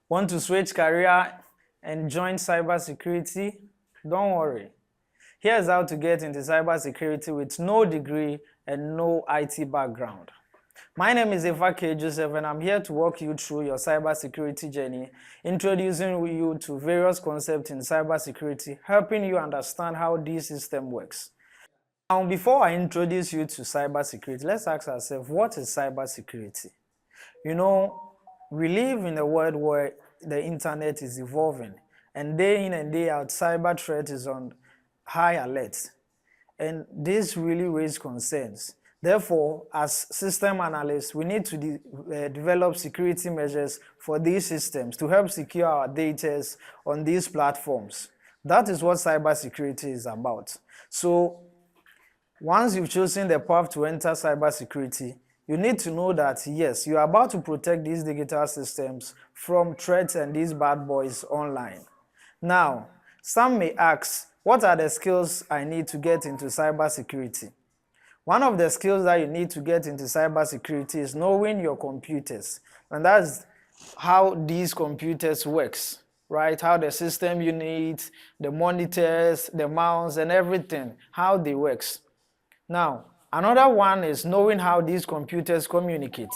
Want to switch career and join cybersecurity? Don't worry. Here's how to get into cybersecurity with no degree and no IT background. My name is Effah Joseph, and I'm here to walk you through your cybersecurity journey, introducing you to various concepts in cybersecurity, helping you understand how this system works. Now, before I introduce you to cybersecurity, let's ask ourselves, what is cybersecurity? You know, we live in a world where the internet is evolving, and day in and day out, cyber threat is on high alert. And this really raises concerns. Therefore, as system analysts, we need to develop security measures for these systems to help secure our data on these platforms. That is what cybersecurity is about. So, once you've chosen the path to enter cybersecurity, you need to know that yes, you are about to protect these digital systems from threats and these bad boys online. Now, some may ask, what are the skills I need to get into cybersecurity? One of the skills that you need to get into cybersecurity is knowing your computers. And that's how these computers works, right? How the system units, the monitors, the mouse, and everything, how they works. Now, another one is knowing how these computers communicate.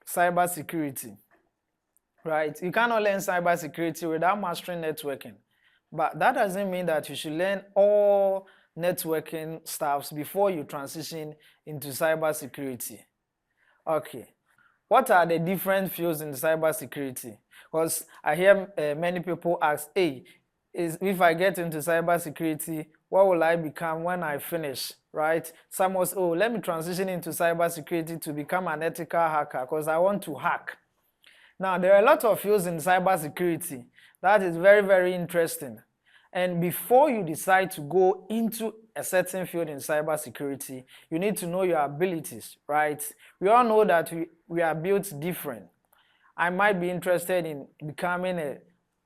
Cybersecurity, right? You cannot learn cybersecurity without mastering networking. But that doesn't mean that you should learn all networking stuffs before you transition into cybersecurity. Okay, what are the different fields in cybersecurity? Because I hear many people ask, hey, if I get into cybersecurity, what will I become when I finish, right? Some was, oh, let me transition into cybersecurity to become an ethical hacker because I want to hack. Now, there are a lot of fields in cybersecurity that is very, very interesting. And before you decide to go into a certain field in cybersecurity, you need to know your abilities, right? We all know that we are built different. I might be interested in becoming a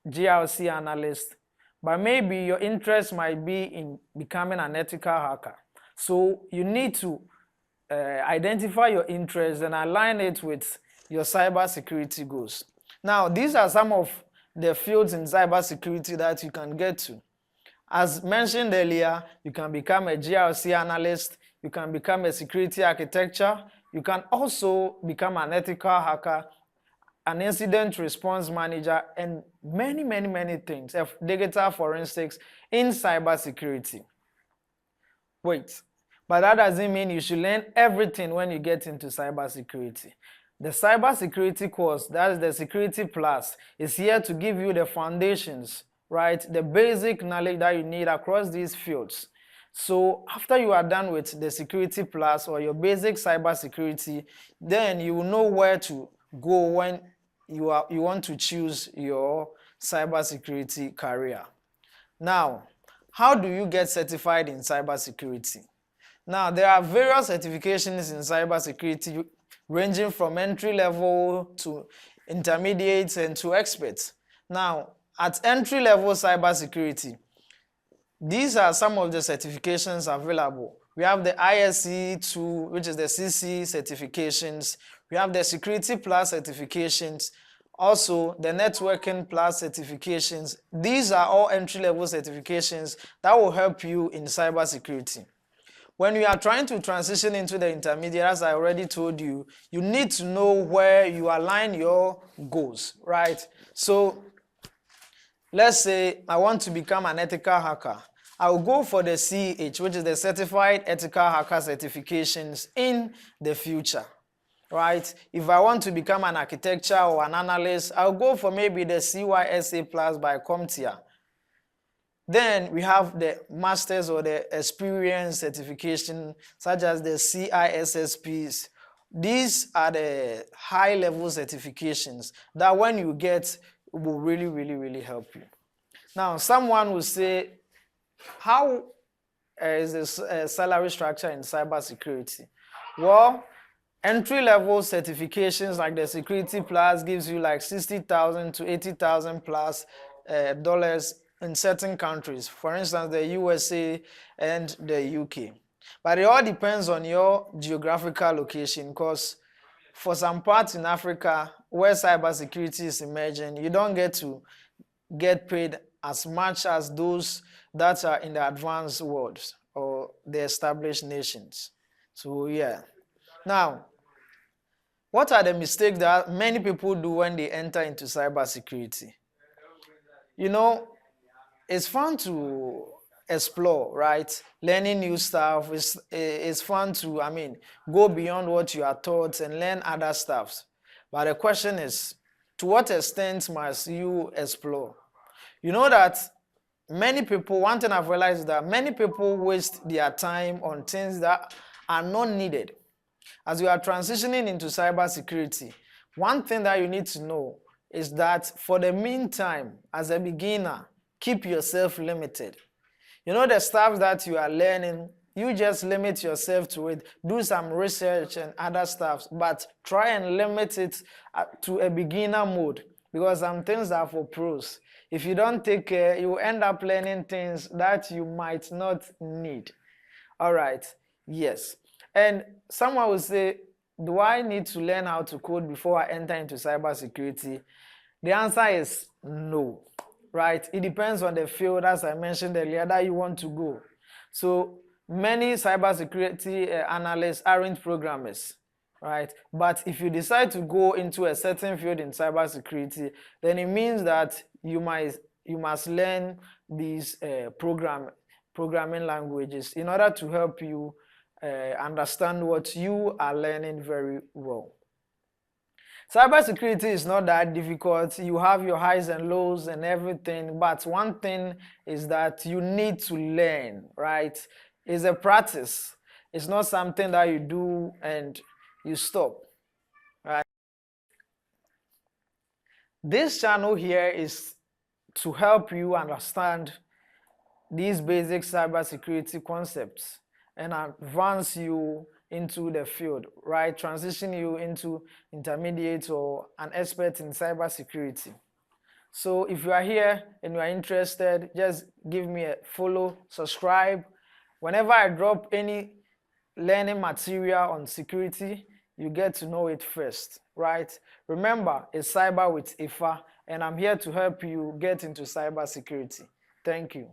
GRC analyst, but maybe your interest might be in becoming an ethical hacker. So you need to identify your interests and align it with your cybersecurity goals. Now, these are some of the fields in cybersecurity that you can get to. As mentioned earlier, you can become a GRC analyst, you can become a security architecture, you can also become an ethical hacker, an incident response manager, and many, many, many things of digital forensics in cybersecurity. Wait, but that doesn't mean you should learn everything when you get into cybersecurity. The cybersecurity course, that is the Security Plus, is here to give you the foundations, right? The basic knowledge that you need across these fields. So after you are done with the Security Plus or your basic cybersecurity, then you will know where to go when you want to choose your cybersecurity career. Now, how do you get certified in cybersecurity? Now, there are various certifications in cybersecurity ranging from entry level to intermediate and to experts. Now, at entry level cybersecurity, these are some of the certifications available. We have the ISC2, which is the CC certifications. We have the Security Plus certifications. Also, the Networking Plus certifications. These are all entry-level certifications that will help you in cybersecurity. When you are trying to transition into the intermediate, as I already told you, you need to know where you align your goals, right? So, let's say I want to become an ethical hacker. I will go for the CH, which is the Certified Ethical Hacker certifications in the future, right? If I want to become an architecture or an analyst, I'll go for maybe the CYSA Plus by CompTIA. Then we have the Masters or the Experience certification, such as the CISSPs. These are the high-level certifications that when you get, will really, really, really help you. Now, someone will say, how is the salary structure in cybersecurity? Well, entry-level certifications like the Security Plus gives you like $60,000 to $80,000 plus dollars in certain countries, for instance, the USA and the UK. But it all depends on your geographical location, because for some parts in Africa where cybersecurity is emerging, you don't get to get paid as much as those that are in the advanced world or the established nations. So yeah. Now, what are the mistakes that many people do when they enter into cybersecurity? You know, it's fun to explore, right? Learning new stuff is fun to, go beyond what you are taught and learn other stuffs. But the question is, to what extent must you explore? You know that many people, one thing I've realized is that many people waste their time on things that are not needed. As you are transitioning into cybersecurity, one thing that you need to know is that for the meantime, as a beginner, keep yourself limited. You know the stuff that you are learning, you just limit yourself to it. Do some research and other stuff, but try and limit it to a beginner mode, because some things are for pros. If you don't take care, you end up learning things that you might not need. All right, yes. And someone will say, do I need to learn how to code before I enter into cybersecurity? The answer is no, right? It depends on the field, as I mentioned earlier, that you want to go. So many cybersecurity analysts aren't programmers, right? But if you decide to go into a certain field in cybersecurity, then it means that you must learn these programming languages in order to help you understand what you are learning very well. Cybersecurity is not that difficult. You have your highs and lows and everything, but one thing is that you need to learn, right? It's a practice. It's not something that you do and you stop, right? This channel here is to help you understand these basic cybersecurity concepts and advance you into the field, right? Transition you into intermediate or an expert in cybersecurity. So if you are here and you are interested, just give me a follow, subscribe. Whenever I drop any learning material on security, you get to know it first, right? Remember, it's Cyber with Effah, and I'm here to help you get into cybersecurity. Thank you.